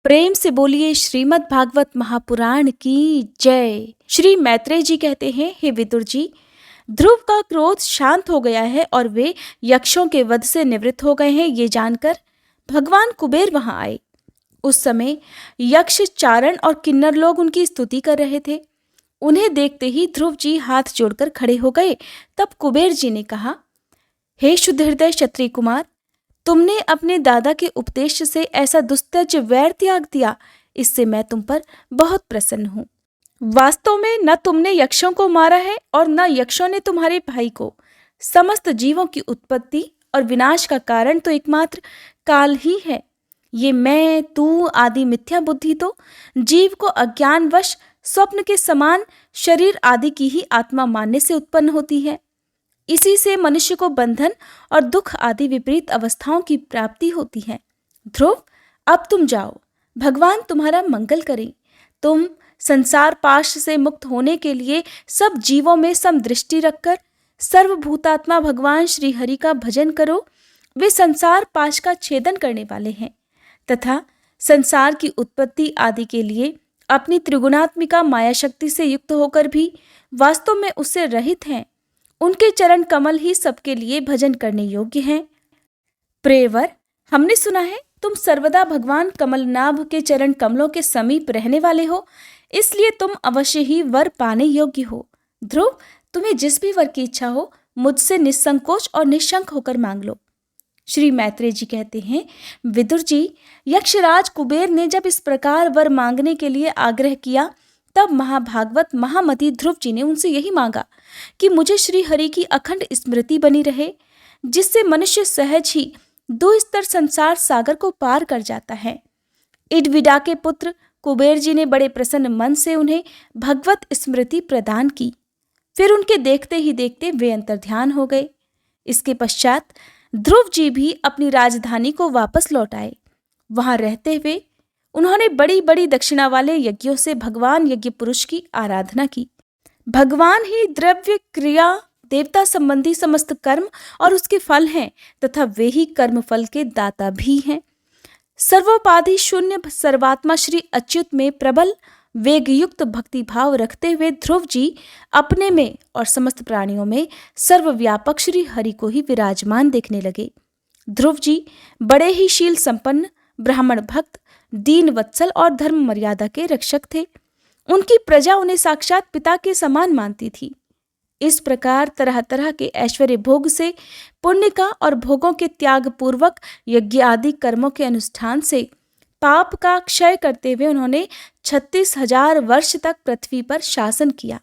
प्रेम से बोलिए श्रीमद् भागवत महापुराण की जय। श्री मैत्रेय जी कहते हैं, हे विदुर जी, ध्रुव का क्रोध शांत हो गया है और वे यक्षों के वध से निवृत्त हो गए हैं। ये जानकर भगवान कुबेर वहां आए। उस समय यक्ष, चारण और किन्नर लोग उनकी स्तुति कर रहे थे। उन्हें देखते ही ध्रुव जी हाथ जोड़कर खड़े हो गए। तब कुबेर जी ने कहा, हे शुद्ध हृदय क्षत्रिय कुमार, तुमने अपने दादा के उपदेश से ऐसा दुस्तज वैर त्याग दिया, इससे मैं तुम पर बहुत प्रसन्न हूं। वास्तव में न तुमने यक्षों को मारा है और न यक्षों ने तुम्हारे भाई को। समस्त जीवों की उत्पत्ति और विनाश का कारण तो एकमात्र काल ही है। ये मैं, तू आदि मिथ्या बुद्धि तो जीव को अज्ञानवश स्वप्न के समान शरीर आदि की ही आत्मा मानने से उत्पन्न होती है। इसी से मनुष्य को बंधन और दुख आदि विपरीत अवस्थाओं की प्राप्ति होती है। ध्रुव, अब तुम जाओ, भगवान तुम्हारा मंगल करें। तुम संसार पाश से मुक्त होने के लिए सब जीवों में समदृष्टि रखकर सर्वभूतात्मा भगवान श्री हरि का भजन करो। वे संसार पाश का छेदन करने वाले हैं तथा संसार की उत्पत्ति आदि के लिए अपनी त्रिगुणात्मिका माया शक्ति से युक्त होकर भी वास्तव में उससे रहित हैं। उनके चरण कमल ही सबके लिए भजन करने योग्य हैं। प्रेवर, हमने सुना है तुम सर्वदा भगवान कमलनाभ के चरण कमलों के समीप रहने वाले हो, इसलिए तुम अवश्य ही वर पाने योग्य हो। ध्रुव, तुम्हें जिस भी वर की इच्छा हो मुझसे निसंकोच और निशंक होकर मांग लो। श्री मैत्रेय जी कहते हैं, विदुर जी, यक्षराज कुबेर ने जब इस प्रकार वर मांगने के लिए आग्रह किया, तब महाभागवत महामती ध्रुव जी ने उनसे यही मांगा कि मुझे श्री हरि की अखंड स्मृति बनी रहे, जिससे मनुष्य सहज ही 2 स्तर संसार सागर को पार कर जाता है। इडविडा के पुत्र कुबेर जी ने बड़े प्रसन्न मन से उन्हें भगवत स्मृति प्रदान की। फिर उनके देखते ही देखते वे अंतर्ध्यान हो गए। इसके पश्चात ध्रुव जी भी अपनी राजधानी को वापस लौट आए। वहां रहते हुए उन्होंने बड़ी बड़ी दक्षिणा वाले यज्ञों से भगवान यज्ञ पुरुष की आराधना की। भगवान ही द्रव्य, क्रिया, देवता संबंधी समस्त कर्म और उसके फल हैं तथा वे ही कर्म फल के दाता भी हैं। सर्वोपाधि शून्य सर्वात्मा श्री अच्युत में प्रबल वेगयुक्त भक्ति भाव रखते हुए ध्रुव जी अपने में और समस्त प्राणियों में सर्वव्यापक श्री हरि को ही विराजमान देखने लगे। ध्रुव जी बड़े ही शील संपन्न, ब्राह्मण भक्त, दीन वत्सल और धर्म मर्यादा के रक्षक थे। उनकी प्रजा उन्हें साक्षात पिता के समान मानती थी। इस प्रकार तरह तरह के ऐश्वर्य भोग से, पुण्य का और भोगों के त्याग पूर्वक यज्ञ आदि कर्मों के अनुष्ठान से पाप का क्षय करते हुए उन्होंने 36,000 वर्ष तक पृथ्वी पर शासन किया।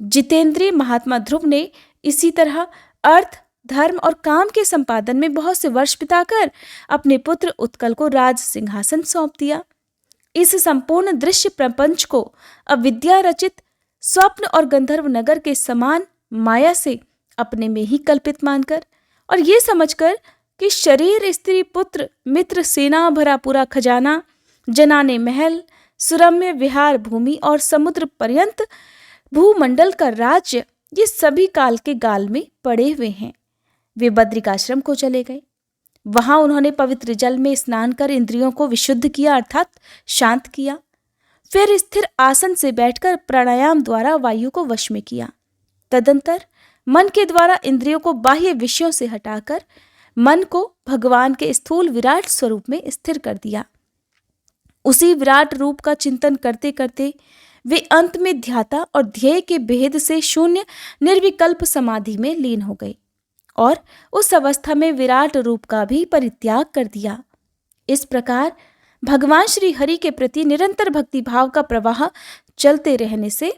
जितेंद्रिय महात्मा ध्रुव ने इसी तरह अर्थ, धर्म और काम के संपादन में बहुत से वर्ष बिताकर अपने पुत्र उत्कल को राज सिंहासन सौंप दिया। इस संपूर्ण दृश्य प्रपंच को अविद्या रचित स्वप्न और गंधर्व नगर के समान माया से अपने में ही कल्पित मानकर और ये समझकर कि शरीर, स्त्री, पुत्र, मित्र, सेना भरा पूरा खजाना, जनाने महल, सुरम्य विहार भूमि और समुद्र पर्यंत भूमंडल का राज्य, ये सभी काल के गाल में पड़े हुए हैं। वे बद्रिकाश्रम को चले गए। वहां उन्होंने पवित्र जल में स्नान कर इंद्रियों को विशुद्ध किया अर्थात शांत किया। फिर स्थिर आसन से बैठकर प्राणायाम द्वारा वायु को वश में किया। तदंतर मन के द्वारा इंद्रियों को बाह्य विषयों से हटाकर मन को भगवान के स्थूल विराट स्वरूप में स्थिर कर दिया। उसी विराट रूप का चिंतन करते करते वे अंत में ध्याता और ध्येय के भेद से शून्य निर्विकल्प समाधि में लीन हो गए और उस अवस्था में विराट रूप का भी परित्याग कर दिया। इस प्रकार भगवान श्री हरि के प्रति निरंतर भक्ति भाव का प्रवाह चलते रहने से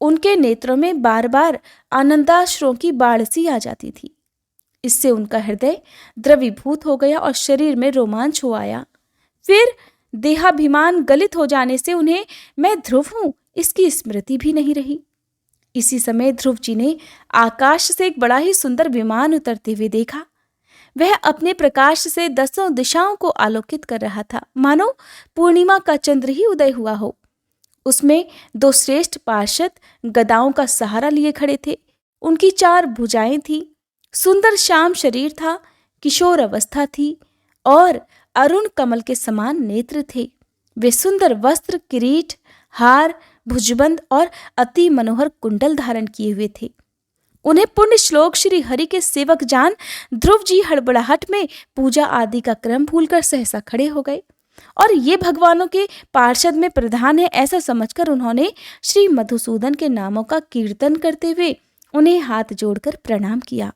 उनके नेत्रों में बार बार आनंदाश्रुओं की बाढ़ सी आ जाती थी। इससे उनका हृदय द्रवीभूत हो गया और शरीर में रोमांच हो आया। फिर देहाभिमान गलित हो जाने से उन्हें मैं ध्रुव हूं इसकी स्मृति भी नहीं रही। इसी समय ध्रुव जी ने आकाश से एक बड़ा ही सुंदर विमान उतरते हुए देखा। वह अपने प्रकाश से 10 दिशाओं को आलोकित कर रहा था, मानो पूर्णिमा का चंद्र ही उदय हुआ हो। उसमें 2 श्रेष्ठ पार्षद गदाओं का सहारा लिए खड़े थे। उनकी 4 भुजाएं थीं, सुंदर श्याम शरीर था, किशोर अवस्था थी और अरुण कमल के समान नेत्र थे। वे सुंदर वस्त्र, किरीट, हार, भुजबंद और अति मनोहर कुंडल धारण किए हुए थे। उन्हें पुण्य श्लोक श्री हरि के सेवक जान ध्रुव जी हड़बड़ाहट में पूजा आदि का क्रम भूलकर सहसा खड़े हो गए और ये भगवानों के पार्षद में प्रधान है ऐसा समझकर उन्होंने श्री मधुसूदन के नामों का कीर्तन करते हुए उन्हें हाथ जोड़कर प्रणाम किया।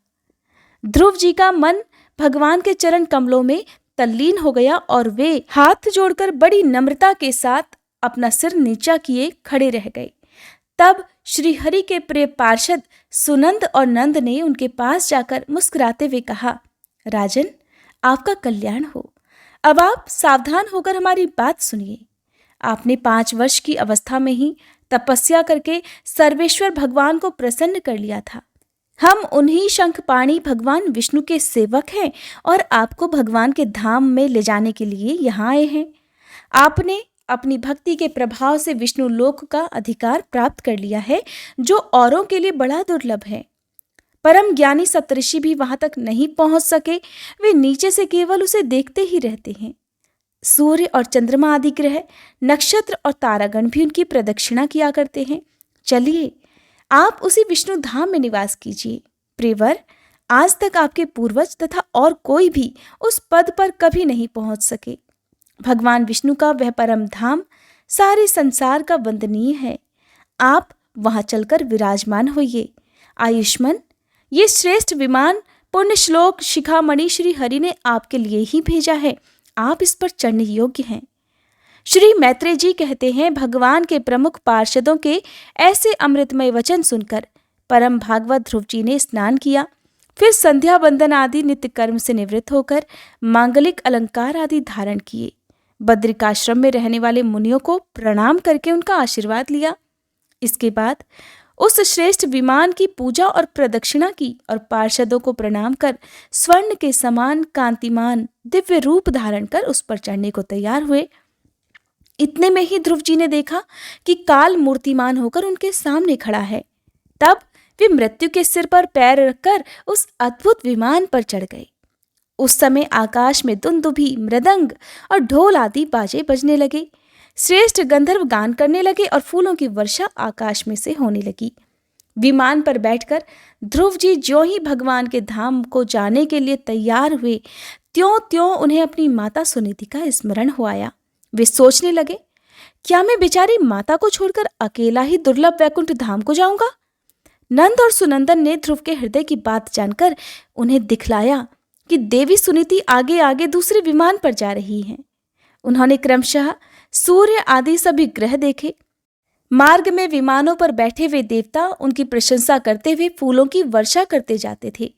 ध्रुव जी का मन भगवान के चरण कमलों में तल्लीन हो गया और वे हाथ जोड़कर बड़ी नम्रता के साथ अपना सिर नीचा किए खड़े रह गए। तब श्री हरि के प्रिय पार्षद सुनंद और नंद ने उनके पास जाकर मुस्कुराते हुए कहा, राजन, आपका कल्याण हो। अब आप सावधान होकर हमारी बात सुनिए। आपने 5 वर्ष की अवस्था में ही तपस्या करके सर्वेश्वर भगवान को प्रसन्न कर लिया था। हम उन्हीं शंखपाणी भगवान विष्णु के सेवक हैं और आपको भगवान के धाम में ले जाने के लिए यहाँ आए हैं। आपने अपनी भक्ति के प्रभाव से विष्णु लोक का अधिकार प्राप्त कर लिया है, जो औरों के लिए बड़ा दुर्लभ है। परम ज्ञानी सप्तऋषि भी वहां तक नहीं पहुंच सके, वे नीचे से केवल उसे देखते ही रहते हैं। सूर्य और चंद्रमा आदि ग्रह, नक्षत्र और तारागण भी उनकी प्रदक्षिणा किया करते हैं। चलिए, आप उसी विष्णु धाम में निवास कीजिए। प्रियवर, आज तक आपके पूर्वज तथा और कोई भी उस पद पर कभी नहीं पहुंच सके। भगवान विष्णु का वह परम धाम सारे संसार का वंदनीय है। आप वहां चलकर विराजमान होइए। आयुष्मान, ये श्रेष्ठ विमान पुण्य श्लोक शिखामणि श्री हरि ने आपके लिए ही भेजा है। आप इस पर चढ़ने योग्य हैं। श्री मैत्रेय जी कहते हैं, भगवान के प्रमुख पार्षदों के ऐसे अमृतमय वचन सुनकर परम भागवत ध्रुव जी ने स्नान किया, फिर संध्या वंदन आदि नित्य कर्म से निवृत्त होकर मांगलिक अलंकार आदि धारण किए। बद्रिकाश्रम में रहने वाले मुनियों को प्रणाम करके उनका आशीर्वाद लिया। इसके बाद उस श्रेष्ठ विमान की पूजा और प्रदक्षिणा की और पार्षदों को प्रणाम कर स्वर्ण के समान कांतिमान दिव्य रूप धारण कर उस पर चढ़ने को तैयार हुए। इतने में ही ध्रुव जी ने देखा कि काल मूर्तिमान होकर उनके सामने खड़ा है। तब वे मृत्यु के सिर पर पैर रखकर उस अद्भुत विमान पर चढ़ गए। उस समय आकाश में दुंदुभी, मृदंग और ढोल आदि बाजे बजने लगे। श्रेष्ठ गंधर्व गान करने लगे और फूलों की वर्षा आकाश में से होने लगी। विमान पर बैठकर ध्रुव जी ज्यों ही भगवान के धाम को जाने के लिए तैयार हुए, त्यों त्यों उन्हें अपनी माता सुनीति का स्मरण हो आया। वे सोचने लगे, क्या मैं बेचारी माता को छोड़कर अकेला ही दुर्लभ वैकुंठ धाम को जाऊंगा? नंद और सुनंदन ने ध्रुव के हृदय की बात जानकर उन्हें दिखलाया कि देवी सुनीति आगे आगे दूसरे विमान पर जा रही हैं। उन्होंने क्रमशः सूर्य आदि सभी ग्रह देखे। मार्ग में विमानों पर बैठे हुए देवता उनकी प्रशंसा करते हुए फूलों की वर्षा करते जाते थे।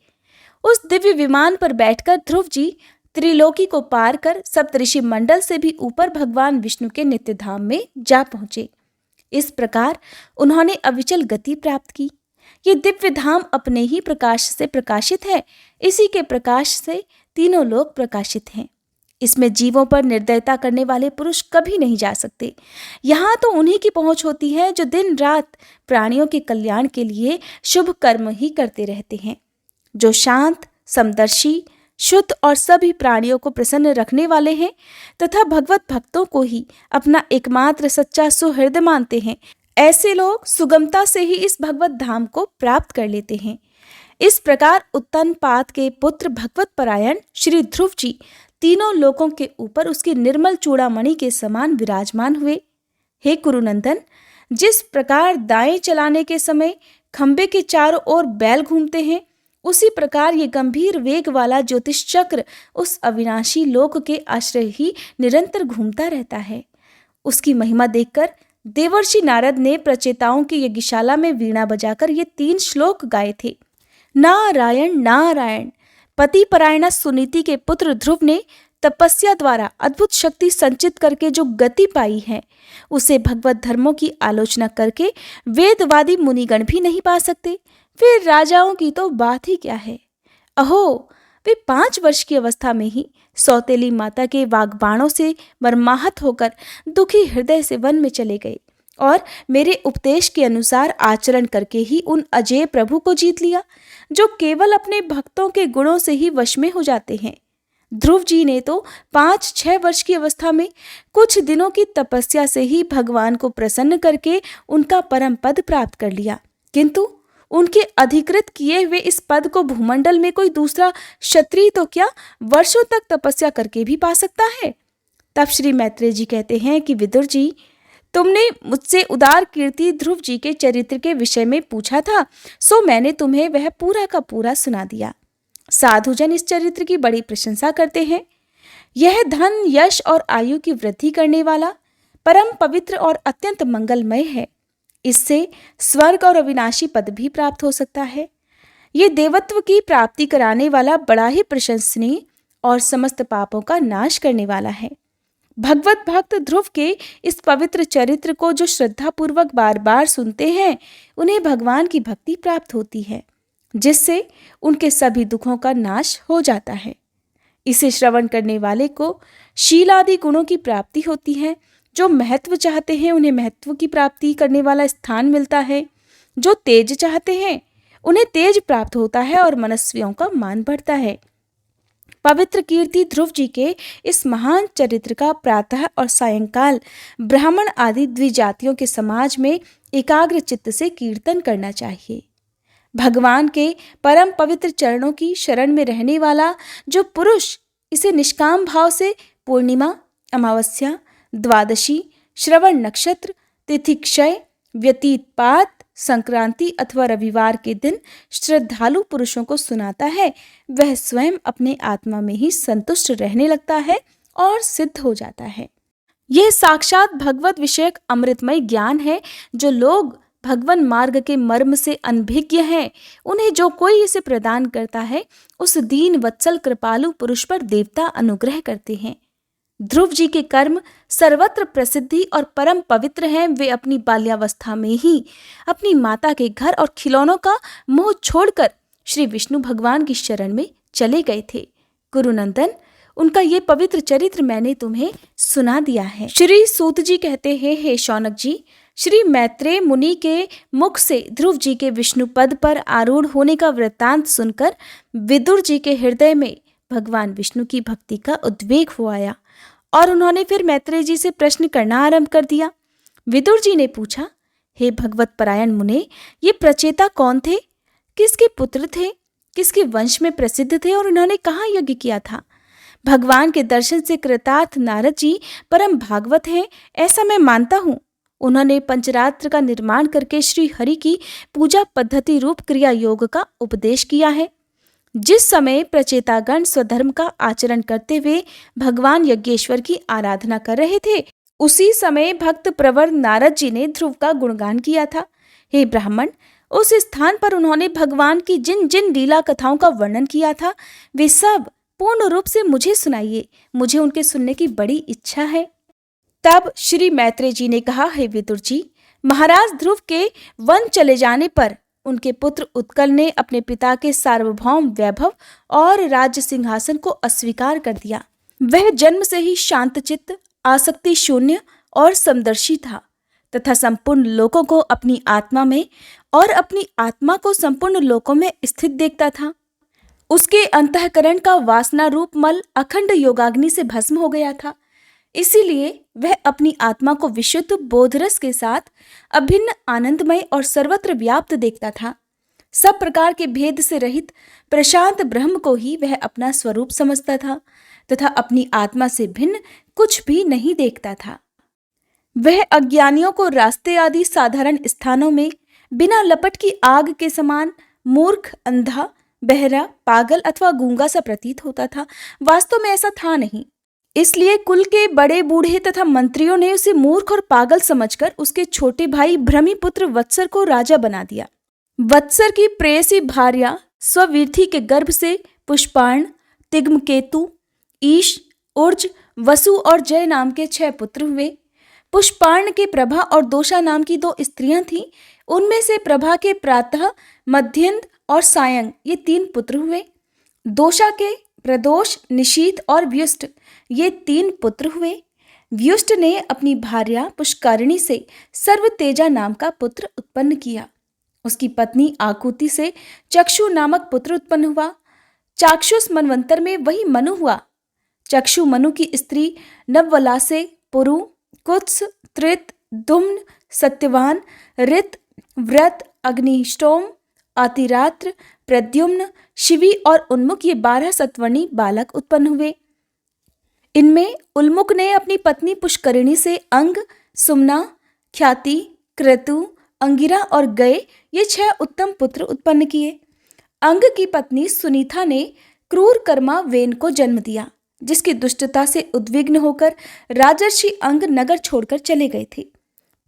उस दिव्य विमान पर बैठकर ध्रुव जी त्रिलोकी को पार कर सप्तऋषि मंडल से भी ऊपर भगवान विष्णु के नित्य धाम में जा पहुंचे। इस प्रकार उन्होंने अविचल गति प्राप्त की। ये दिव्य धाम अपने ही प्रकाश से प्रकाशित है। इसी के प्रकाश से तीनों लोक प्रकाशित हैं। इसमें जीवों पर निर्दयता करने वाले पुरुष कभी नहीं जा सकते। यहाँ तो उन्हीं की पहुंच होती है जो दिन रात प्राणियों के कल्याण के लिए शुभ कर्म ही करते रहते हैं, जो शांत, समदर्शी, शुद्ध और सभी प्राणियों को प्रसन्न रखने वाले हैं तथा भगवत भक्तों को ही अपना एकमात्र सच्चा सुहृद मानते हैं। ऐसे लोग सुगमता से ही इस भगवत धाम को प्राप्त कर लेते हैं। इस प्रकार उत्तनपाद के पुत्र भगवत परायण श्री ध्रुव जी तीनों लोकों के ऊपर उसकी निर्मल चूड़ामणि के समान विराजमान हुए। हे कुरुनंदन, जिस प्रकार दाएं चलाने के समय खंबे के चारों ओर बैल घूमते हैं, उसी प्रकार ये गंभीर वेग वाला ज्योतिष चक्र उस अविनाशी लोक के आश्रय ही निरंतर घूमता रहता है। उसकी महिमा देखकर देवर्षि नारद ने प्रचेताओं की यज्ञशाला में वीणा बजाकर ये 3 श्लोक गाए थे। नारायण नारायण, पति परायणा सुनीति के पुत्र ध्रुव ने तपस्या द्वारा अद्भुत शक्ति संचित करके जो गति पाई है, उसे भगवत धर्मों की आलोचना करके वेदवादी मुनिगण भी नहीं पा सकते। फिर राजाओं की तो बात ही क्या है। अहो, वे 5 वर्ष की अवस्था में ही सौतेली माता के वाग्बाणों से मर्माहत होकर दुखी हृदय से वन में चले गए और मेरे उपदेश के अनुसार आचरण करके ही उन अजय प्रभु को जीत लिया, जो केवल अपने भक्तों के गुणों से ही वश में हो जाते हैं। ध्रुव जी ने तो 5-6 वर्ष की अवस्था में कुछ दिनों की तपस्या से ही भगवान को प्रसन्न करके उनका परम पद प्राप्त कर लिया, किंतु उनके अधिकृत किए हुए इस पद को भूमंडल में कोई दूसरा क्षत्रिय तो क्या वर्षों तक तपस्या करके भी पा सकता है। तब श्री मैत्रेय जी कहते हैं कि विदुर जी, तुमने मुझसे उदार कीर्ति ध्रुव जी के चरित्र के विषय में पूछा था, सो मैंने तुम्हें वह पूरा का पूरा सुना दिया। साधुजन इस चरित्र की बड़ी प्रशंसा करते हैं। यह धन, यश और आयु की वृद्धि करने वाला, परम पवित्र और अत्यंत मंगलमय है। इससे स्वर्ग और अविनाशी पद भी प्राप्त हो सकता है। ये देवत्व की प्राप्ति कराने वाला बड़ा ही प्रशंसनीय और समस्त पापों का नाश करने वाला है। भगवत भक्त ध्रुव के इस पवित्र चरित्र को जो श्रद्धापूर्वक बार बार सुनते हैं, उन्हें भगवान की भक्ति प्राप्त होती है, जिससे उनके सभी दुखों का नाश हो जाता है। इसे श्रवण करने वाले को शील आदि गुणों की प्राप्ति होती है। जो महत्व चाहते हैं उन्हें महत्व की प्राप्ति करने वाला स्थान मिलता है। जो तेज चाहते हैं उन्हें तेज प्राप्त होता है और मनस्वियों का मान बढ़ता है। पवित्र कीर्ति ध्रुव जी के इस महान चरित्र का प्रातः और सायंकाल ब्राह्मण आदि द्विजातियों के समाज में एकाग्र चित्त से कीर्तन करना चाहिए। भगवान के परम पवित्र चरणों की शरण में रहने वाला जो पुरुष इसे निष्काम भाव से पूर्णिमा, अमावस्या, द्वादशी, श्रवण नक्षत्र, तिथि क्षय, व्यतीत पात, संक्रांति अथवा रविवार के दिन श्रद्धालु पुरुषों को सुनाता है, वह स्वयं अपने आत्मा में ही संतुष्ट रहने लगता है और सिद्ध हो जाता है। यह साक्षात भगवत विषयक अमृतमय ज्ञान है। जो लोग भगवन मार्ग के मर्म से अनभिज्ञ हैं, उन्हें जो कोई इसे प्रदान करता है, उस दीन वत्सल कृपालु पुरुष पर देवता अनुग्रह करते हैं। ध्रुव जी के कर्म सर्वत्र प्रसिद्धि और परम पवित्र हैं। वे अपनी बाल्यावस्था में ही अपनी माता के घर और खिलौनों का मोह छोड़कर श्री विष्णु भगवान की शरण में चले गए थे। गुरुनंदन, उनका ये पवित्र चरित्र मैंने तुम्हें सुना दिया है। श्री सूत जी कहते हैं, हे शौनक जी, श्री मैत्रेय मुनि के मुख से ध्रुव जी के विष्णु पद पर आरूढ़ होने का वृत्तांत सुनकर विदुर जी के हृदय में भगवान विष्णु की भक्ति का उद्वेग हो आया और उन्होंने फिर मैत्रेय जी से प्रश्न करना आरंभ कर दिया। विदुर जी ने पूछा, हे भगवत परायण मुने, ये प्रचेता कौन थे? किसके पुत्र थे? किसके वंश में प्रसिद्ध थे और उन्होंने कहाँ यज्ञ किया था? भगवान के दर्शन से कृतार्थ नारद जी परम भागवत हैं, ऐसा मैं मानता हूँ। उन्होंने पंचरात्र का निर्माण करके श्री हरि की पूजा पद्धति रूप क्रिया योग का उपदेश किया है। जिस समय प्रचेतागण स्वधर्म का आचरण करते हुए भगवान यज्ञेश्वर की आराधना कर रहे थे, उसी समय भक्त प्रवर नारद जी ने ध्रुव का गुणगान किया था। हे ब्राह्मण, उस स्थान पर उन्होंने भगवान की जिन जिन लीला कथाओं का वर्णन किया था, वे सब पूर्ण रूप से मुझे सुनाइए। मुझे उनके सुनने की बड़ी इच्छा है। तब श्री मैत्रेय जी ने कहा, हे विदुर जी, महाराज ध्रुव के वन चले जाने पर उनके पुत्र उत्कल ने अपने पिता के सार्वभौम वैभव और राज्य सिंहासन को अस्वीकार कर दिया। वह जन्म से ही शांतचित्त, आसक्ति शून्य और समदर्शी था तथा संपूर्ण लोकों को अपनी आत्मा में और अपनी आत्मा को संपूर्ण लोकों में स्थित देखता था। उसके अंतःकरण का वासना रूप मल अखंड योगाग्नि से भस्म हो गया था। इसीलिए वह अपनी आत्मा को विशुद्ध बोधरस के साथ अभिन्न, आनंदमय और सर्वत्र व्याप्त देखता था। सब प्रकार के भेद से रहित प्रशांत ब्रह्म को ही वह अपना स्वरूप समझता था तथा अपनी आत्मा से भिन्न कुछ भी नहीं देखता था। वह अज्ञानियों को रास्ते आदि साधारण स्थानों में बिना लपट की आग के समान मूर्ख, अंधा, बहरा, पागल अथवा गूंगा सा प्रतीत होता था। वास्तव में ऐसा था नहीं। इसलिए कुल के बड़े बूढ़े तथा मंत्रियों ने उसे मूर्ख और पागल समझकर उसके छोटे भाई भ्रमिपुत्र वत्सर को राजा बना दिया। वत्सर की प्रेयसी भार्या स्ववीर्थी के गर्भ से पुष्पार्ण, तिग्मकेतु, ईश, उर्ज, वसु और जय नाम के 6 पुत्र हुए। पुष्पार्ण के प्रभा और दोषा नाम की 2 स्त्रियां थीं। उनमें से प्रभा के प्रातः, मध्यंत और सायं ये 3 पुत्र हुए। दोषा के प्रदोष, निशीथ और व्युष्ट ये 3 पुत्र हुए। व्युष्ट ने अपनी भार्या पुष्करिणी से सर्वतेजा नाम का पुत्र उत्पन्न किया। उसकी पत्नी आकुति से चक्षु नामक पुत्र उत्पन्न हुआ। चाक्षुष मनवंतर में वही मनु हुआ चक्षु मनु की स्त्री, नववलासे, पुरु, कुत्स, त्रित, दुम्न, सत्यवान, रित, व्रत, अग्निष्टोम, अतिरात्र, प्रद्युम्न, शिवी और उन्मुख, ये 12 सत्वर्णी बालक उत्पन्न हुए। इनमें उल्मुख ने अपनी पत्नी पुष्करिणी से अंग, सुमना, ख्याति, क्रतु, अंगिरा और गए, ये 6 उत्तम पुत्र उत्पन्न किए। अंग की पत्नी सुनीता ने क्रूर कर्मा वेन को जन्म दिया, जिसकी दुष्टता से उद्विग्न होकर राजर्षि अंग नगर छोड़कर चले गए थे।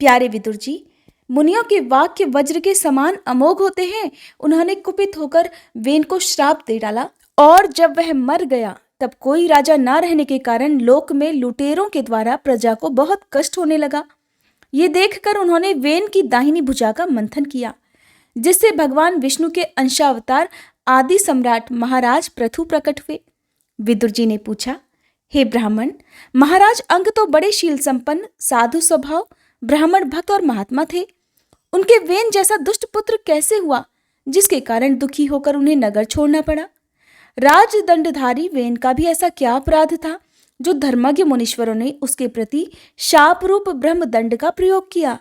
प्यारे विदुर जी, मुनियों के वाक्य वज्र के समान अमोघ होते हैं। उन्होंने कुपित होकर वेन को श्राप दे डाला और जब वह मर गया तब कोई राजा ना रहने के कारण लोक में लुटेरों के द्वारा प्रजा को बहुत कष्ट होने लगा। ये देखकर उन्होंने वेन की दाहिनी भुजा का मंथन किया, जिससे भगवान विष्णु के अंशावतार आदि सम्राट महाराज पृथु प्रकट हुए। विदुर जी ने पूछा, हे ब्राह्मण, महाराज अंग तो बड़े शील संपन्न, साधु स्वभाव, ब्राह्मण भक्त और महात्मा थे। उनके वेन जैसा दुष्ट पुत्र कैसे हुआ, जिसके कारण दुखी होकर उन्हें नगर छोड़ना पड़ा? राजदंडधारी वेन का भी ऐसा क्या अपराध था जो धर्मज्ञ मुनीश्वरों ने उसके प्रति शाप रूप ब्रह्मदंड का प्रयोग किया?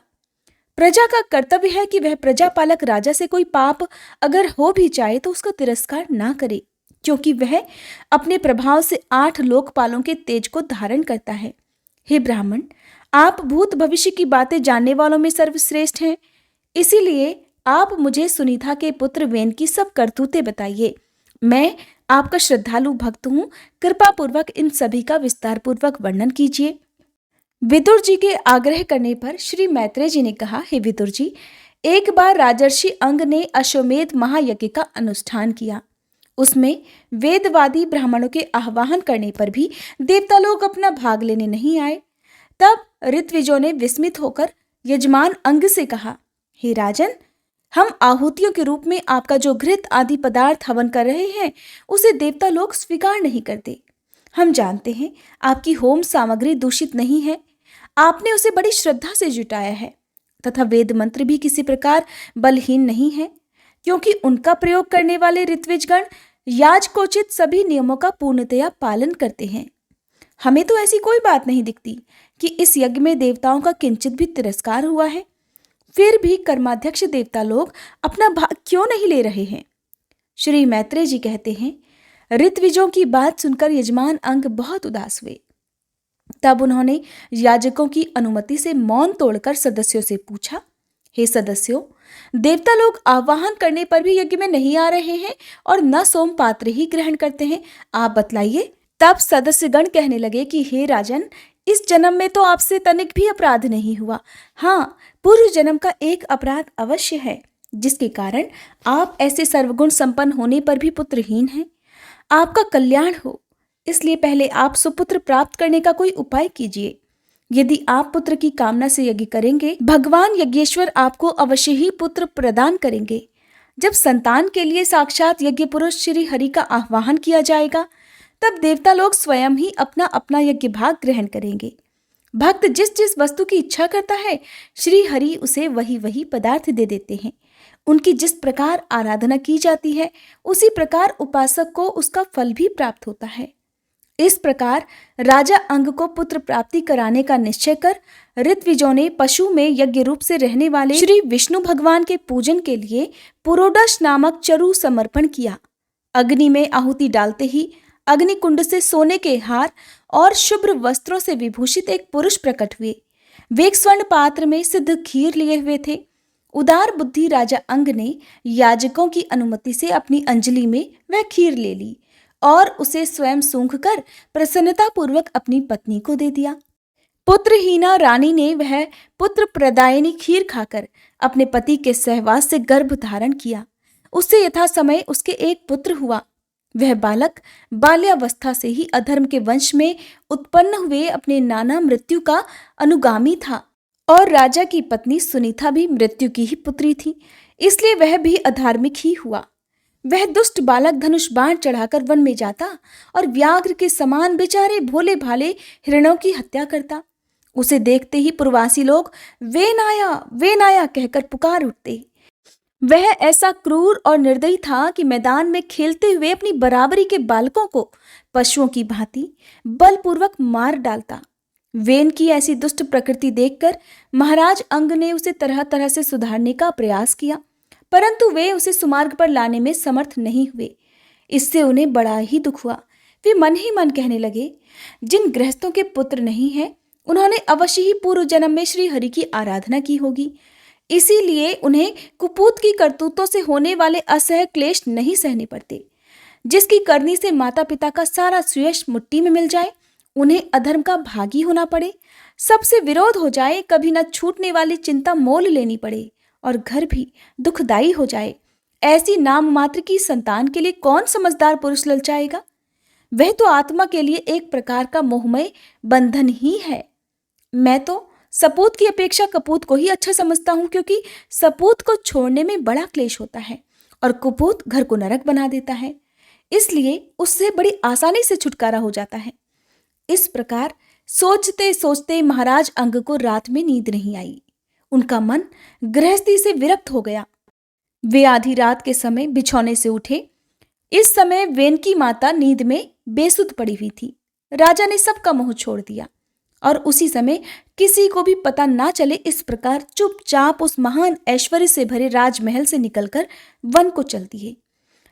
प्रजा का कर्तव्य है कि वह प्रजापालक राजा से कोई पाप अगर हो भी जाए तो उसका तिरस्कार ना करे, क्योंकि वह अपने प्रभाव से 8 लोकपालों के तेज को धारण करता है। हे ब्राह्मण, आप भूत भविष्य की बातें जानने वालों में सर्वश्रेष्ठ हैं, इसीलिए आप मुझे सुनीता के पुत्र वेन की सब करतूतें बताइए। मैं आपका श्रद्धालु भक्त हूं, कृपा पूर्वक इन सभी का विस्तार पूर्वक वर्णन कीजिए। विदुर जी के आग्रह करने पर श्री मैत्रेय जी ने कहा, हे विदुर जी, एक बार राजर्षि अंग ने अश्वमेध महायज्ञ का अनुष्ठान किया। उसमें वेदवादी ब्राह्मणों के आह्वान करने पर भी देवता लोग अपना भाग लेने नहीं आए। तब ऋत्विजों ने विस्मित होकर यजमान अंग से कहा, हे राजन, हम आहुतियों के रूप में आपका जो घृत आदि पदार्थ हवन कर रहे हैं उसे देवता लोग स्वीकार नहीं करते। हम जानते हैं आपकी होम सामग्री दूषित नहीं है, आपने उसे बड़ी श्रद्धा से जुटाया है, तथा वेद मंत्र भी किसी प्रकार बलहीन नहीं है, क्योंकि उनका प्रयोग करने वाले ऋत्विजगण याजकोचित सभी नियमों का पूर्णतया पालन करते हैं। हमें तो ऐसी कोई बात नहीं दिखती कि इस यज्ञ में देवताओं का किंचित भी तिरस्कार हुआ है। फिर भी कर्माध्यक्ष देवता लोग अपना भाग क्यों नहीं ले रहे हैं? श्री मैत्रेय जी कहते हैं, ऋत्विजों की बात सुनकर यजमान अंग बहुत उदास हुए। तब उन्होंने याजकों की अनुमति से मौन तोड़कर सदस्यों से पूछा, हे सदस्यों, देवता लोग आवाहन करने पर भी यज्ञ में नहीं आ रहे हैं और न सोम पात्र ही ग्रहण करते हैं, आप बतलाइए। तब सदस्यगण कहने लगे कि हे राजन, इस जन्म में तो आपसे तनिक भी अपराध नहीं हुआ। हाँ, पूर्व जन्म का एक अपराध अवश्य है, जिसके कारण आप ऐसे सर्वगुण संपन्न होने पर भी पुत्रहीन हैं। आपका कल्याण हो, इसलिए पहले आप सुपुत्र प्राप्त करने का कोई उपाय कीजिए। यदि आप पुत्र की कामना से यज्ञ करेंगे, भगवान यज्ञेश्वर आपको अवश्य ही पुत्र प्रदान करेंगे। जब संतान के लिए साक्षात यज्ञ पुरुष श्री हरि का आह्वान किया जाएगा, तब देवता लोग स्वयं ही अपना अपना यज्ञ भाग ग्रहण करेंगे। भक्त जिस जिस वस्तु की इच्छा करता है, श्री हरि उसे वही वही पदार्थ दे देते हैं। उनकी जिस प्रकार आराधना की जाती है, उसी प्रकार उपासक को उसका फल भी प्राप्त होता है। इस प्रकार राजा अंग को पुत्र प्राप्ति कराने का निश्चय कर ऋत्विजों ने पशु में यज्ञ रूप से रहने वाले श्री विष्णु भगवान के पूजन के लिए पुरोडश नामक चरु समर्पण किया। अग्नि में आहुति डालते ही अग्नि कुंड से सोने के हार और शुभ्र वस्त्रों से विभूषित एक पुरुष प्रकट हुए। वे एक स्वर्ण पात्र में सिद्ध खीर लिए हुए थे। उदार बुद्धि राजा अंग ने याजकों की अनुमति से अपनी अंजलि में वह खीर ले ली और उसे स्वयं सूंघ कर प्रसन्नता पूर्वक अपनी पत्नी को दे दिया। पुत्रहीना रानी ने वह पुत्र प्रदायिनी खीर खाकर अपने पति के सहवास से गर्भ धारण किया। उससे यथा समय उसके एक पुत्र हुआ। वह बालक बाल्यावस्था से ही अधर्म के वंश में उत्पन्न हुए अपने नाना मृत्यु का अनुगामी था और राजा की पत्नी सुनीता भी मृत्यु की ही पुत्री थी, इसलिए वह भी अधार्मिक ही हुआ। वह दुष्ट बालक धनुष बाण चढ़ाकर वन में जाता और व्याघ्र के समान बेचारे भोले भाले हिरणों की हत्या करता। उसे देखते ही प्रवासी लोग वे नाया कहकर पुकार उठते। वह ऐसा क्रूर और निर्दयी था कि मैदान में खेलते हुए अपनी बराबरी के बालकों को पशुओं की भांति बलपूर्वक मार डालता। वेन की ऐसी दुष्ट प्रकृति देखकर महाराज अंग ने उसे तरह तरह से सुधारने का प्रयास किया, परंतु वे उसे सुमार्ग पर लाने में समर्थ नहीं हुए। इससे उन्हें बड़ा ही दुख हुआ। वे मन ही मन कहने लगे, जिन गृहस्थों के पुत्र नहीं हैं, उन्होंने अवश्य ही पूर्व जन्म में श्री हरि की आराधना की होगी, इसीलिए उन्हें कुपूत की करतूतों से होने वाले असह्य क्लेश नहीं सहने पड़ते। जिसकी करनी से माता पिता का सारा सुयश मुट्ठी में मिल जाए, उन्हें अधर्म का भागी होना पड़े, सबसे विरोध हो जाए, कभी न छूटने वाली चिंता मोल लेनी पड़े और घर भी दुखदाई हो जाए, ऐसी नाम मात्र की संतान के लिए कौन समझदार पुरुष ललचाएगा? वह तो आत्मा के लिए एक प्रकार का मोहमय बंधन ही है। मैं तो सपूत की अपेक्षा कपूत को ही अच्छा समझता हूं, क्योंकि सपूत को छोड़ने में बड़ा क्लेश होता है और कुपूत घर को नरक बना देता है, इसलिए उससे बड़ी आसानी से छुटकारा हो जाता है। इस प्रकार सोचते सोचते महाराज अंग को रात में नींद नहीं आई। उनका मन गृहस्थी से विरक्त हो गया। वे आधी रात के समय बिछौने से उठे। इस समय वेन की माता नींद में बेसुध पड़ी हुई थी। राजा ने सबका मोह छोड़ दिया और उसी समय किसी को भी पता ना चले इस प्रकार चुपचाप उस महान ऐश्वर्य से भरे राजमहल से निकलकर वन को चल दिए।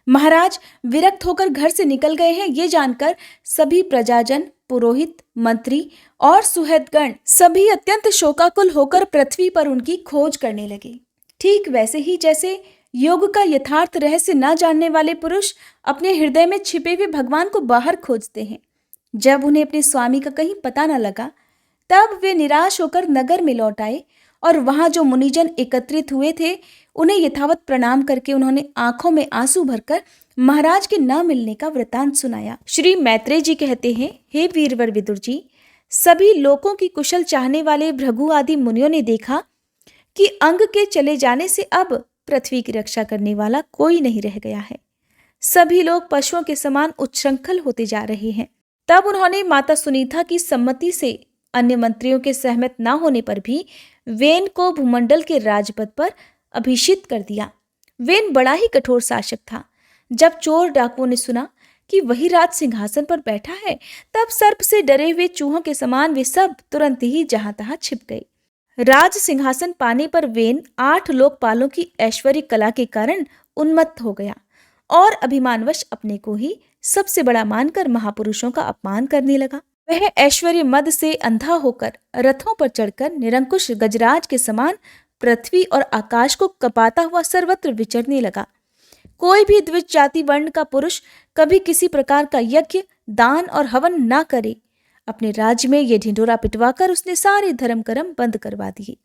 महाराज विरक्त होकर घर से निकल गए हैं, ये जानकर सभी प्रजाजन, पुरोहित, मंत्री और सुहृदगण सभी अत्यंत शोकाकुल होकर पृथ्वी पर उनकी खोज करने लगे। ठीक वैसे ही जैसे योग का यथार्थ रहस्य न जानने वाले पुरुष अपने हृदय में छिपे हुए भगवान को बाहर खोजते हैं। जब उन्हें अपने स्वामी का कहीं पता न लगा, तब वे निराश होकर नगर में लौट आए और वहां जो मुनिजन एकत्रित हुए थे, उन्हें यथावत प्रणाम करके उन्होंने आंखों में आंसू भरकर महाराज के न मिलने का वृतांत सुनाया। श्री मैत्रेय जी कहते हैं, हे वीरवर विदुर जी, सभी लोगों की कुशल चाहने वाले भृगु आदि मुनियों ने देखा कि अंग के चले जाने से अब पृथ्वी की रक्षा करने वाला कोई नहीं रह गया है। सभी लोग पशुओं के समान उच्छृंखल होते जा रहे हैं। तब उन्होंने माता सुनीता की सम्मति से अन्य मंत्रियों के सहमत न होने पर भी वेन को भूमंडल के राजपद पर अभिषिक्त कर दिया। वेन बड़ा ही कठोर शासक था। जब चोर डाकुओं ने सुना कि वही राज सिंहासन पर बैठा है, तब सर्प से डरे हुए चूहों के समान वे सब तुरंत ही जहां तहां छिप गए। राज सिंहासन पाने पर वेन 8 लोकपालों की ऐश्वर्य कला के कारण उन्मत्त हो गया और अभिमानवश अपने को ही सबसे बड़ा मानकर महापुरुषों का अपमान करने लगा। वह ऐश्वर्य मद से अंधा होकर रथों पर चढ़कर निरंकुश गजराज के समान पृथ्वी और आकाश को कपाता हुआ सर्वत्र विचरने लगा। कोई भी द्विज जाति वर्ण का पुरुष कभी किसी प्रकार का यज्ञ, दान और हवन ना करे। अपने राज्य में ये ढिंढोरा पिटवाकर उसने सारे धर्म कर्म बंद करवा दिए।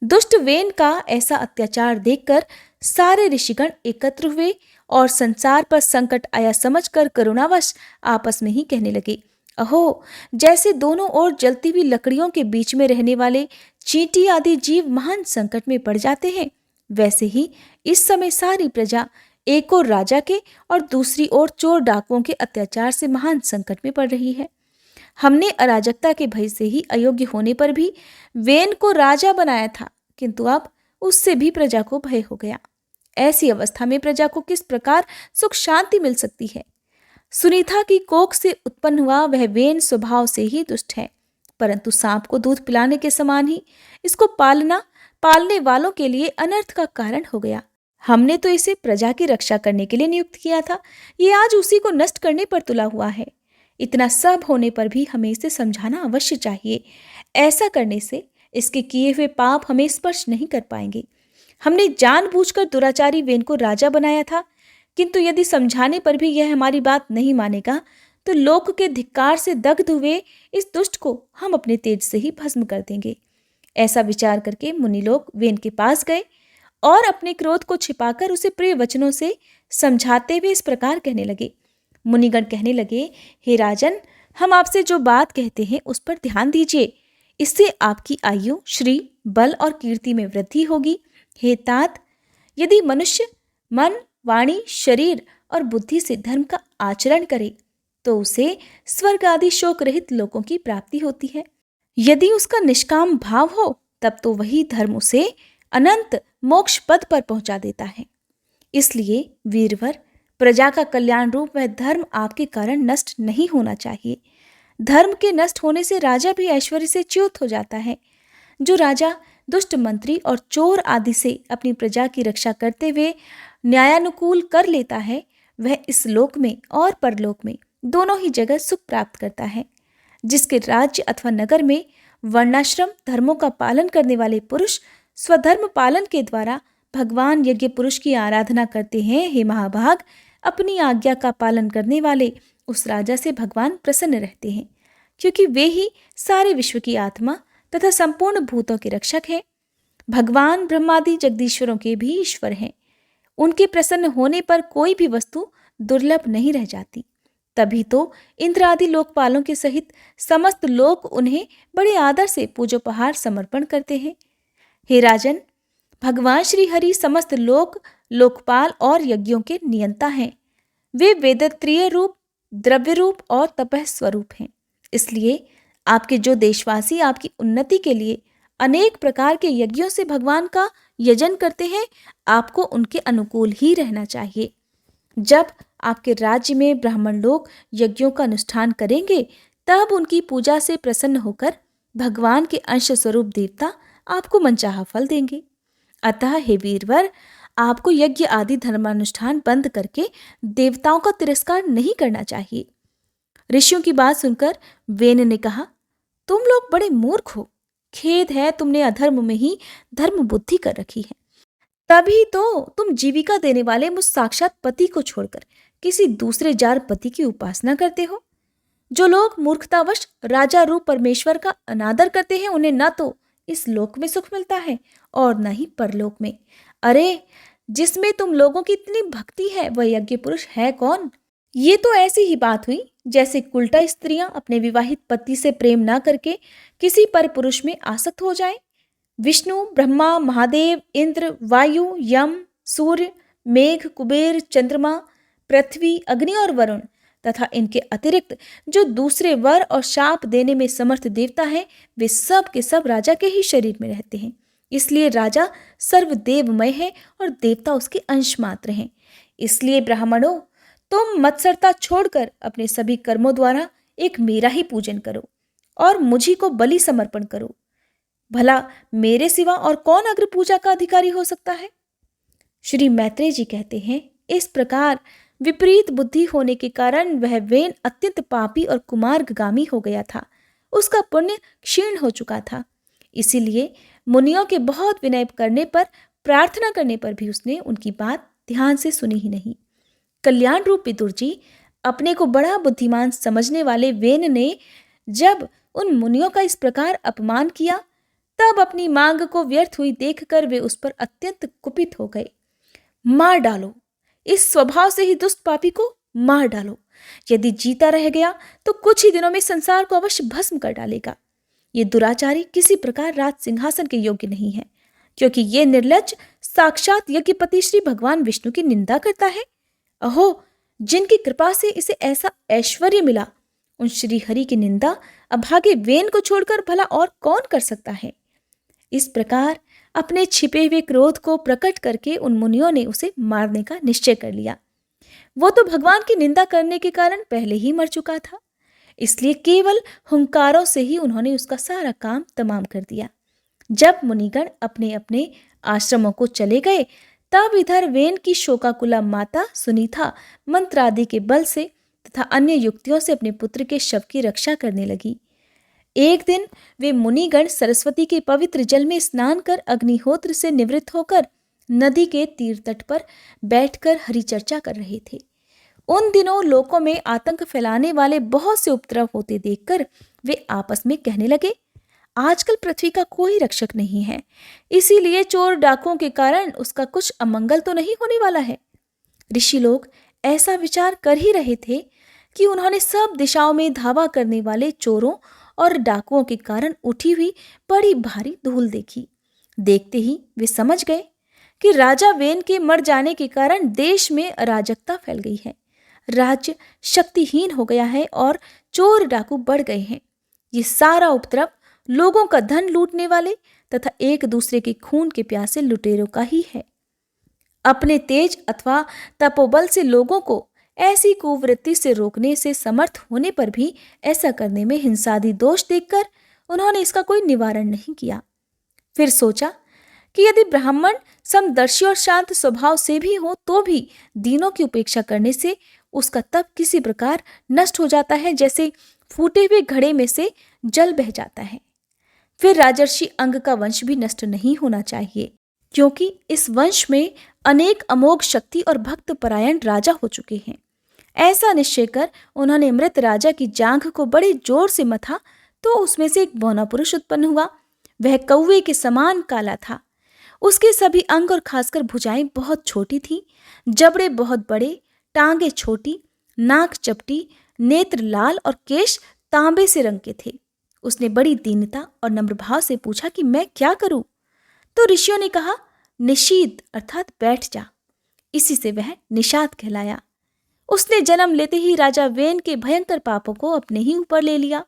दुष्ट वेन का ऐसा अत्याचार देखकर सारे ऋषिगण एकत्र हुए और संसार पर संकट आया समझकर करुणावश आपस में ही कहने लगे, अहो, जैसे दोनों ओर जलती हुई लकड़ियों के बीच में रहने वाले चींटी आदि जीव महान संकट में पड़ जाते हैं, वैसे ही इस समय सारी प्रजा एक ओर राजा के और दूसरी ओर चोर डाकुओं के अत्याचार से महान संकट में पड़ रही है। हमने अराजकता के भय से ही अयोग्य होने पर भी वेन को राजा बनाया था, किंतु अब उससे भी प्रजा को भय हो गया। ऐसी अवस्था में प्रजा को किस प्रकार सुख शांति मिल सकती है? सुनीता की कोख से उत्पन्न हुआ वह वेन स्वभाव से ही दुष्ट है, परंतु सांप को दूध पिलाने के समान ही इसको पालने वालों के लिए अनर्थ का कारण हो गया। हमने तो इसे प्रजा की रक्षा करने के लिए नियुक्त किया था, ये आज उसी को नष्ट करने पर तुला हुआ है। इतना सब होने पर भी हमें इसे समझाना अवश्य चाहिए। ऐसा करने से इसके किए हुए पाप हमें स्पर्श नहीं कर पाएंगे। हमने जानबूझकर दुराचारी वेन को राजा बनाया था, किंतु यदि समझाने पर भी यह हमारी बात नहीं मानेगा, तो लोक के धिक्कार से दग्ध हुए इस दुष्ट को हम अपने तेज से ही भस्म कर देंगे। ऐसा विचार करके मुनि लोग वेन के पास गए और अपने क्रोध को छिपाकर उसे प्रिय वचनों से समझाते हुए इस प्रकार कहने लगे। मुनिगण कहने लगे, हे राजन, हम आपसे जो बात कहते हैं उस पर ध्यान दीजिए। इससे आपकी आयु, श्री, बल और कीर्ति में वृद्धि होगी। हे तात, यदि मनुष्य मन, वाणी, शरीर और बुद्धि से धर्म का आचरण करे तो उसे स्वर्ग आदि शोक रहित लोकों की प्राप्ति होती है। यदि उसका निष्काम भाव हो तब तो वही धर्म उसे अनंत मोक्ष पद पर पहुंचा देता है। इसलिए वीरवर, प्रजा का कल्याण रूप वह धर्म आपके कारण नष्ट नहीं होना चाहिए। धर्म के नष्ट होने से राजा भी ऐश्वर्य से च्युत हो जाता है। जो राजा दुष्ट मंत्री और चोर आदि से अपनी प्रजा की रक्षा करते हुए न्यायानुकूल कर लेता है, वह इस लोक में और परलोक में दोनों ही जगह सुख प्राप्त करता है। जिसके राज्य अथवा नगर में वर्णाश्रम धर्मों का पालन करने वाले पुरुष स्वधर्म पालन के द्वारा भगवान यज्ञ पुरुष की आराधना करते हैं, हे महाभाग, अपनी आज्ञा का पालन करने वाले उस राजा से भगवान प्रसन्न रहते हैं, क्योंकि वे ही सारे विश्व की आत्मा तथा संपूर्ण भूतों के रक्षक हैं। भगवान ब्रह्मादि जगदीश्वरों के भी ईश्वर हैं। उनके प्रसन्न होने पर कोई भी वस्तु दुर्लभ नहीं रह जाती। तभी तो इंद्र आदि लोकपालों के सहित समस्त लोक उन्हें बड़े आदर से पूजोपहार समर्पण करते हैं। हे राजन, भगवान श्री हरि समस्त लोकपाल और यज्ञों के नियंता हैं। वे वेदत्रीय रूप, द्रव्य रूप और तपः स्वरूप हैं। इसलिए आपके जो देशवासी आपकी उन्नति के लिए अनेक प्रकार के यज्ञों से भगवान का यजन करते हैं, आपको उनके अनुकूल ही रहना चाहिए। जब आपके राज्य में ब्राह्मण लोग यज्ञों का अनुष्ठान करेंगे, तब उनकी पूजा से प्रसन्न होकर भगवान के अंश स्वरूप देवता आपको मनचाहा फल देंगे। अतः हे वीरवर, आपको यज्ञ आदि धर्मानुष्ठान बंद करके देवताओं का तिरस्कार नहीं करना चाहिए। ऋषियों की बात सुनकर वेन ने कहा, तुम लोग बड़े मूर्ख हो। खेद है, तुमने अधर्म में ही धर्म बुद्धि कर रखी है। तभी तो तुम जीविका देने वाले मुझ साक्षात पति को छोड़कर किसी दूसरे जार पति की उपासना करते हो। जो लोग मूर्खतावश राजा रूप परमेश्वर का अनादर करते हैं, उन्हें न तो इस लोक में सुख मिलता है और न ही परलोक में। अरे, जिसमें तुम लोगों की इतनी भक्ति है, वह यज्ञ पुरुष है कौन? ये तो ऐसी ही बात हुई जैसे कुलटा स्त्रियां अपने विवाहित पति से प्रेम ना करके किसी पर पुरुष में आसक्त हो जाएं। विष्णु, ब्रह्मा, महादेव, इंद्र, वायु, यम, सूर्य, मेघ, कुबेर, चंद्रमा, पृथ्वी, अग्नि और वरुण तथा इनके अतिरिक्त जो दूसरे वर और शाप देने में समर्थ देवता हैं, वे सब के सब राजा के ही शरीर में रहते हैं। इसलिए राजा सर्वदेवमय है और देवता उसके अंश मात्र हैं। इसलिए ब्राह्मणों, तुम मत्सरता छोड़कर अपने सभी कर्मों द्वारा एक मेरा ही पूजन करो और मुझी को बलि समर्पण करो। भला मेरे सिवा और कौन अग्र पूजा का अधिकारी हो सकता है? श्री मैत्रेय जी कहते हैं, इस प्रकार विपरीत बुद्धि होने के कारण वह वेन अत्यंत पापी और कुमार्गगामी हो गया था। उसका पुण्य क्षीण हो चुका था। इसीलिए मुनियों के बहुत विनय करने पर, प्रार्थना करने पर भी उसने उनकी बात ध्यान से सुनी ही नहीं। कल्याण रूप विदुर जी, अपने को बड़ा बुद्धिमान समझने वाले वेन ने जब उन मुनियों का इस प्रकार अपमान किया, तब अपनी मांग को व्यर्थ हुई देखकर वे उस पर अत्यंत कुपित हो गए। मार डालो, इस स्वभाव से ही दुष्ट पापी को मार डालो। यदि जीता रह गया तो कुछ ही दिनों में संसार को अवश्य भस्म कर डालेगा। ये दुराचारी किसी प्रकार राज सिंहासन के योग्य नहीं है, क्योंकि ये निर्लज्ज साक्षात यज्ञपति श्री भगवान विष्णु की निंदा करता है। अहो, जिनकी कृपा से इसे ऐसा ऐश्वर्य मिला, उन श्री हरि की निंदा अभागे वेन को छोड़कर भला और कौन कर सकता है? इस प्रकार अपने छिपे हुए क्रोध को प्रकट करके उन मुनियों ने उसे मारने का निश्चय कर लिया। वो तो भगवान की निंदा करने के कारण पहले ही मर चुका था, इसलिए केवल हुंकारों से ही उन्होंने उसका सारा काम तमाम कर दिया। जब मुनिगण अपने अपने आश्रमों को चले गए, तब इधर वेन की शोकाकुला माता सुनीता मंत्र आदि के बल से तथा अन्य युक्तियों से अपने पुत्र के शव की रक्षा करने लगी। एक दिन वे मुनिगण सरस्वती के पवित्र जल में स्नान कर अग्निहोत्र से निवृत्त होकर नदी के तीर तट पर बैठकर हरि चर्चा कर रहे थे। उन दिनों लोकों में आतंक फैलाने वाले बहुत से उपद्रव होते देखकर वे आपस में कहने लगे, आजकल पृथ्वी का कोई रक्षक नहीं है, इसीलिए चोर डाकुओं के कारण उसका कुछ अमंगल तो नहीं होने वाला है। ऋषि लोग ऐसा विचार कर ही रहे थे कि उन्होंने सब दिशाओं में धावा करने वाले चोरों और डाकुओं के कारण उठी हुई बड़ी भारी धूल देखी। देखते ही वे समझ गए कि राजा वेन के मर जाने के कारण देश में अराजकता फैल गई है, राज्य शक्तिहीन हो गया है और चोर डाकू बढ़ गए हैं। ये सारा उपद्रव लोगों का धन लूटने वाले तथा एक दूसरे के खून के प्यासे लुटेरों का ही है। अपने तेज अथवा तपोबल से लोगों को ऐसी कुवृत्ति से रोकने से समर्थ होने पर भी ऐसा करने में हिंसादि दोष देखकर उन्होंने इसका कोई निवारण नहीं किया। फिर सोचा कि यदि ब्राह्मण समदर्शी और शांत स्वभाव से भी हो तो भी दीनों की उपेक्षा करने से उसका तप किसी प्रकार नष्ट हो जाता है, जैसे फूटे हुए घड़े में से जल बह जाता है। फिर राजर्षि अंग का वंश भी नष्ट नहीं होना चाहिए, क्योंकि इस वंश में अनेक अमोघ शक्ति और भक्त परायण राजा हो चुके हैं। ऐसा निश्चय कर उन्होंने मृत राजा की जांघ को बड़े जोर से मथा तो उसमें से एक बौना पुरुष उत्पन्न हुआ। वह कौवे के समान काला था। उसके सभी अंग और खासकर भुजाएं बहुत छोटी थीं, जबड़े बहुत बड़े, टांगे छोटी, नाक चपटी, नेत्र लाल और केश तांबे से रंग के थे। उसने बड़ी दीनता और नम्र भाव से पूछा कि मैं क्या करूं? तो ऋषियों ने कहा, निशीद अर्थात बैठ जा। इसी से वह निषाद कहलाया। उसने जन्म लेते ही राजा वेन के भयंकर पापों को अपने ही ऊपर ले लिया।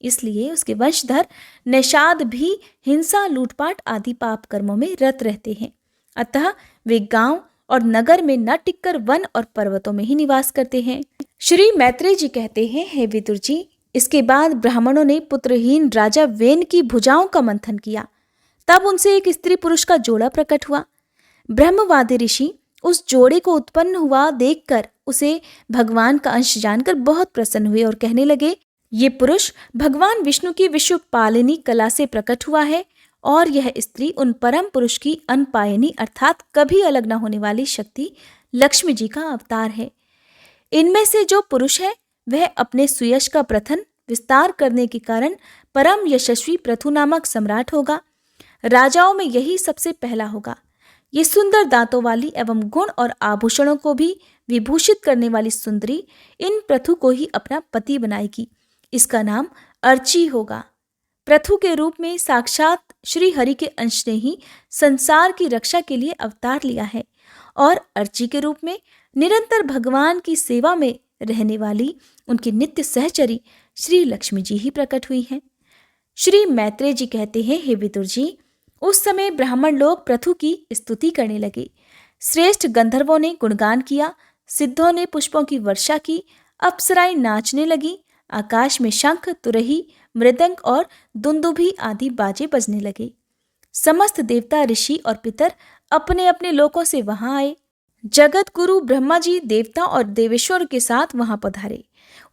इसलिए उसके वंशधर निषाद भी हिंसा, लूटपाट आदि पाप कर्मों में रत रहते हैं। अतः वे गांव और नगर में न टिककर वन और पर्वतों में ही निवास करते हैं। श्री मैत्रेय जी कहते हैं, हे विदुर जी, इसके बाद ब्राह्मणों ने पुत्रहीन राजा वेन की भुजाओं का मंथन किया। तब उनसे एक स्त्री पुरुष का जोड़ा प्रकट हुआ। ब्रह्मवादी ऋषि उस जोड़े को उत्पन्न हुआ देखकर उसे भगवान का अंश जानकर बहुत प्रसन्न हुए और कहने लगे, ये पुरुष भगवान विष्णु की विश्व पालिनी कला से प्रकट हुआ है और यह स्त्री उन परम पुरुष की अनपायनी अर्थात कभी अलग न होने वाली शक्ति लक्ष्मी जी का अवतार है। इनमें से जो पुरुष है वह अपने सुयश का प्रथन विस्तार करने के कारण परम यशस्वी पृथु नामक सम्राट होगा। राजाओं में यही सबसे पहला होगा। ये सुंदर दांतों वाली एवं गुण और आभूषणों को भी विभूषित करने वाली सुंदरी इन पृथु को ही अपना पति बनाएगी। इसका नाम अर्ची होगा। पृथु के रूप में साक्षात श्री हरि के अंश ने ही संसार की रक्षा के लिए अवतार लिया है और अर्ची के रूप में निरंतर भगवान की सेवा में रहने वाली उनकी नित्य सहचरी श्री लक्ष्मी जी ही प्रकट हुई हैं। श्री मैत्रेय जी कहते हैं, हे विदुर जी, उस समय ब्राह्मण लोग पृथु की स्तुति करने लगे। श्रेष्ठ गंधर्वों ने गुणगान किया, सिद्धों ने पुष्पों की वर्षा की, अप्सराएं नाचने लगी, आकाश में शंख, तुरही, मृदंग और दुंदुभी आदि बाजे बजने लगे। समस्त देवता, ऋषि और पितर अपने अपने लोकों से वहां आए। जगत गुरु ब्रह्मा जी देवता और देवेश्वर के साथ वहां पधारे।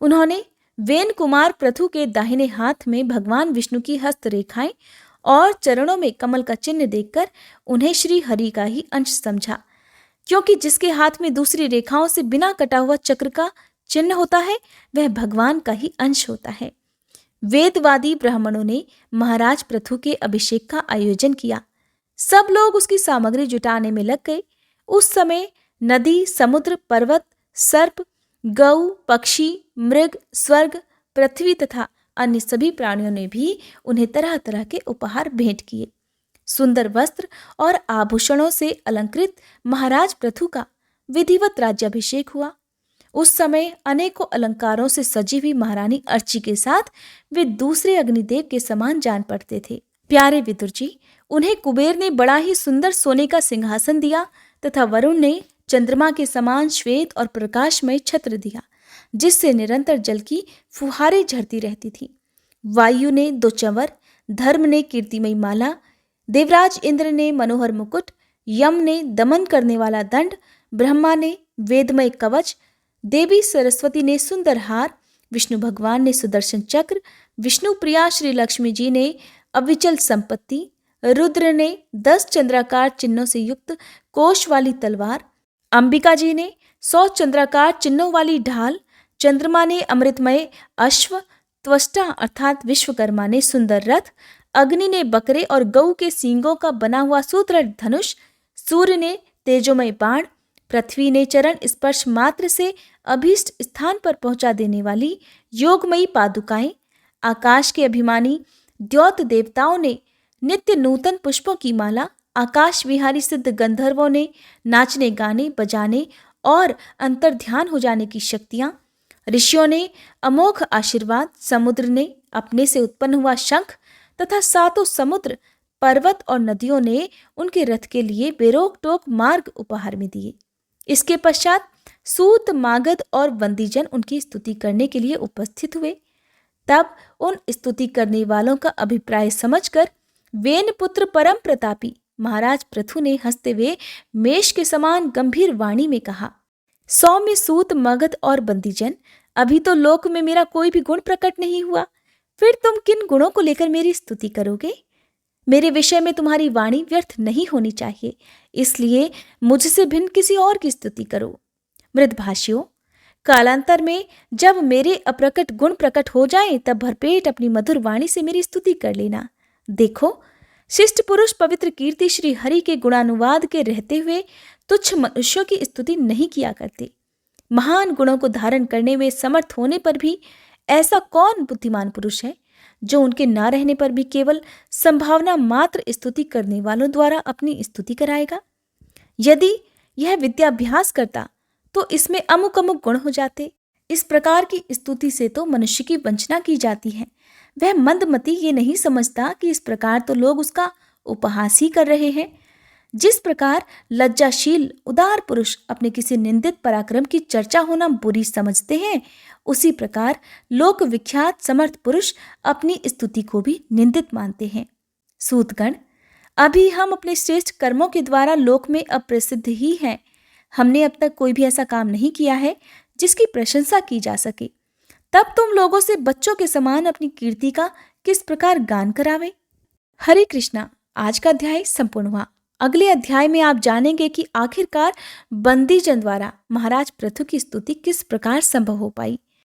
उन्होंने वेन कुमार पृथु के दाहिने हाथ में भगवान विष्णु की हस्तरेखाएं और चरणों में कमल का चिन्ह देखकर उन्हें श्री हरि का ही अंश समझा, क्योंकि जिसके हाथ में दूसरी रेखाओं से बिना कटा हुआ चक्र का चिन्ह होता है वह भगवान का ही अंश होता है। वेदवादी ब्राह्मणों ने महाराज पृथु के अभिषेक का आयोजन किया। सब लोग उसकी सामग्री जुटाने में लग गए। उस समय नदी, समुद्र, पर्वत, सर्प, गौ, पक्षी, मृग, स्वर्ग, पृथ्वी तथा अन्य सभी प्राणियों ने भी उन्हें तरह तरह के उपहार भेंट किए। सुंदर वस्त्र और आभूषणों से अलंकृत महाराज पृथु का विधिवत राज्याभिषेक हुआ। उस समय अनेकों अलंकारों से सजी हुई महारानी अर्ची के साथ वे दूसरे अग्निदेव के समान जान पड़ते थे। प्यारे विदुर जी, उन्हें कुबेर ने बड़ा ही सुंदर सोने का सिंहासन दिया तथा वरुण ने चंद्रमा के समान श्वेत और प्रकाशमय छत्र दिया, जिससे निरंतर जल की फुहारें झरती रहती थी। वायु ने 2 चंवर, धर्म ने कीर्तिमयी माला, देवराज इंद्र ने मनोहर मुकुट, यम ने दमन करने वाला दंड, ब्रह्मा ने वेदमय कवच, देवी सरस्वती ने सुंदर हार, विष्णु भगवान ने सुदर्शन चक्र, विष्णु प्रिया श्री लक्ष्मी जी ने अविचल संपत्ति, रुद्र ने 10 चंद्राकार चिन्हों से युक्त कोश वाली तलवार, अंबिका जी ने 100 चंद्राकार चिन्हों वाली ढाल, चंद्रमा ने अमृतमय अश्व, त्वष्टा अर्थात विश्वकर्मा ने सुंदर रथ, अग्नि ने बकरे और गऊ के सींगों का बना हुआ सूत्र धनुष, सूर्य ने तेजोमय बाण, पृथ्वी ने चरण स्पर्श मात्र से अभीष्ट स्थान पर पहुंचा देने वाली योगमयी पादुकाएं, आकाश के अभिमानी द्योत देवताओं ने नित्य नूतन पुष्पों की माला, आकाश विहारी सिद्ध गंधर्वों ने नाचने, गाने, बजाने और अंतर ध्यान हो जाने की शक्तियां, ऋषियों ने अमोघ आशीर्वाद, समुद्र ने अपने से उत्पन्न हुआ शंख तथा 7 समुद्र पर्वत और नदियों ने उनके रथ के लिए बेरोक टोक मार्ग उपहार में दिए। इसके पश्चात सूत, मागध और बंदीजन उनकी स्तुति करने के लिए उपस्थित हुए। तब उन स्तुति करने वालों का अभिप्राय समझकर वेन पुत्र परम प्रतापी महाराज पृथु ने हंसते हुए मेष के समान गंभीर वाणी में कहा, सौम्य सूत, मगध और बंदीजन, अभी तो लोक में मेरा कोई भी गुण प्रकट नहीं हुआ, फिर तुम किन गुणों को लेकर मेरी स्तुति करोगे? मेरे विषय में तुम्हारी वाणी व्यर्थ नहीं होनी चाहिए, इसलिए मुझसे भिन्न किसी और की स्तुति करो। मृदभाषियों, कालांतर में जब मेरे अप्रकट गुण प्रकट हो जाएं, तब भरपेट अपनी मधुर वाणी से मेरी स्तुति कर लेना। देखो, शिष्ट पुरुष पवित्र कीर्ति श्री हरि के गुणानुवाद के रहते हुए तुच्छ मनुष्यों की स्तुति नहीं किया करते। महान गुणों को धारण करने में समर्थ होने पर भी ऐसा कौन बुद्धिमान पुरुष है जो उनके ना रहने पर भी केवल संभावना मात्र स्तुति करने वालों द्वारा अपनी स्तुति कराएगा? यदि यह विद्याभ्यास करता तो इसमें अमुक अमुक गुण हो जाते। इस प्रकार की स्तुति से तो मनुष्य की वंचना की जाती है। वह मंदमती ये नहीं समझता कि इस प्रकार तो लोग उसका उपहास ही कर रहे हैं। जिस प्रकार लज्जाशील उदार पुरुष अपने किसी निंदित पराक्रम की चर्चा होना बुरी समझते हैं, उसी प्रकार लोक विख्यात समर्थ पुरुष अपनी स्तुति को भी निंदित मानते हैं। सूतगण, अभी हम अपने श्रेष्ठ कर्मों के द्वारा लोक में अप्रसिद्ध ही हैं। हमने अब तक कोई भी ऐसा काम नहीं किया है जिसकी प्रशंसा की जा सके। तब तुम लोगों से बच्चों के समान अपनी कीर्ति का किस प्रकार गान करावे। हरे कृष्णा। आज का अध्याय संपूर्ण हुआ। अगले अध्याय में आप जानेंगे कि आखिरकार बंदीजन द्वारा महाराज पृथु की स्तुति किस प्रकार संभव हो पाई।